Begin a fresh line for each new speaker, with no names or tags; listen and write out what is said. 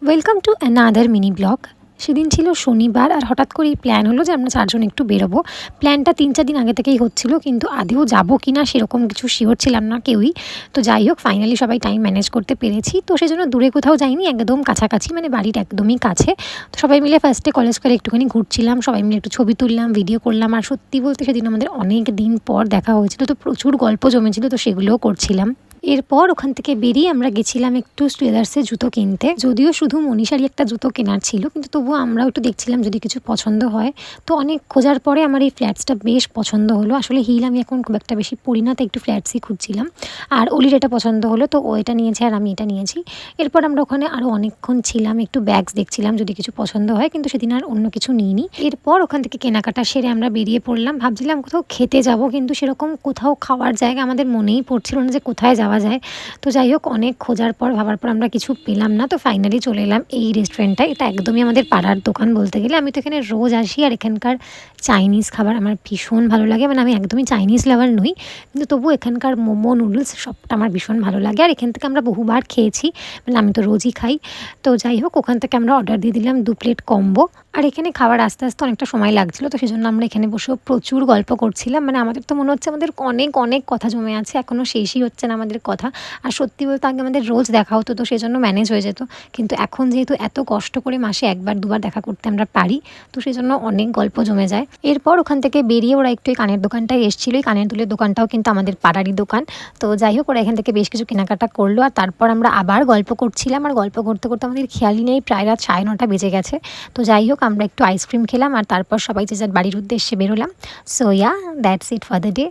Welcome to another mini blog. সেদিন ছিল শনিবার আর হঠাৎ করেই প্ল্যান হলো যে আমরা চারজন একটু বেরোবো। প্ল্যানটা ৩-৪ দিন আগে থেকেই হচ্ছিল, কিন্তু আদেও যাবো কি না সেরকম কিছু শিওর ছিলাম না কেউই। তো যাই হোক, ফাইনালি সবাই টাইম ম্যানেজ করতে পেরেছি। তো সেজন্য দূরে কোথাও যাইনি, একদম কাছাকাছি, মানে বাড়ির একদমই কাছে। তো সবাই মিলে ফার্স্টে কলেজ করে একটুখানি ঘুরছিলাম, সবাই মিলে একটু ছবি তুললাম, ভিডিও করলাম। আর সত্যি বলতে সেদিন আমাদের অনেক দিন পর দেখা হয়েছিল, তো প্রচুর গল্প জমেছিল, তো সেগুলোও করছিলাম। এরপর ওখান থেকে বেরিয়ে আমরা গেছিলাম একটু স্টুয়েলার্সে জুতো কিনতে। যদিও শুধু মনীষারই একটা জুতো কেনার ছিল, কিন্তু তবুও আমরাও একটু দেখছিলাম যদি কিছু পছন্দ হয়। তো অনেক খোঁজার পরে আমার এই ফ্ল্যাটসটা বেশ পছন্দ হলো। আসলে হিল আমি এখন খুব একটা বেশি পরি না, তাই একটু ফ্ল্যাটসই খুঁজছিলাম। আর অলির এটা পছন্দ হলো, তো ও এটা নিয়েছে আর আমি এটা নিয়েছি। এরপর আমরা ওখানে আরও অনেকক্ষণ ছিলাম, একটু ব্যাগস দেখছিলাম যদি কিছু পছন্দ হয়, কিন্তু সেদিন আর অন্য কিছু নিইনি। এরপর ওখান থেকে কেনাকাটা সেরে আমরা বেরিয়ে পড়লাম। ভাবছিলাম কোথাও খেতে যাব, কিন্তু সেরকম কোথাও খাওয়ার জায়গা আমাদের মনেই পড়ছিল না যে কোথায় যাওয়া যায়। তো যাই হোক, অনেক খোঁজার পর ভাবার পর আমরা কিছু পেলাম না, তো ফাইনালি চলে এলাম এই রেস্টুরেন্টটায়। এটা একদমই আমাদের পাড়ার দোকান বলতে গেলে। আমি তো এখানে রোজ আসি, আর এখানকার চাইনিজ খাবার আমার ভীষণ ভালো লাগে। মানে আমি একদমই চাইনিজ লাভার নই, কিন্তু তবু এখানকার মোমো, নুডলস সবটা আমার ভীষণ ভালো লাগে। আর এখান থেকে আমরা বহুবার খেয়েছি, মানে আমি তো রোজই খাই। তো যাই হোক, ওখান থেকে আমরা অর্ডার দিয়ে দিলাম 2 প্লেট কম্বো। আর এখানে খাবার আস্তে আস্তে অনেকটা সময় লাগছিলো, তো সেজন্য আমরা এখানে বসেও প্রচুর গল্প করছিলাম। মানে আমাদের তো মনে হচ্ছে আমাদের অনেক অনেক কথা জমে আছে, এখনও শেষই হচ্ছে না আমাদের কথা। আর সত্যি বলতে আগে আমাদের রোজ দেখা হতো, তো সেজন্য ম্যানেজ হয়ে যেত। কিন্তু এখন যেহেতু এত কষ্ট করে মাসে 1-2বার দেখা করতে আমরা পারি, তো সেজন্য অনেক গল্প জমে যায়। এরপর ওখান থেকে বেরিয়ে ওরা একটু এই কানের দোকানটায় এসেছিলো। এই কানের দুলের দোকানটাও কিন্তু আমাদের পাড়ারই দোকান। তো যাই হোক, ওরা এখান থেকে বেশ কিছু কেনাকাটা করলো। আর তারপর আমরা আবার গল্প করছিলাম, আর গল্প করতে করতে আমাদের খেয়ালই নেই প্রায় রাত 9:30 বেজে গেছে। তো যাই হোক, আমরা একটু আইসক্রিম খেলাম, আর তারপর সবাই যে যার বাড়ির উদ্দেশ্যে বেরোলাম। So yeah, that's it for the day.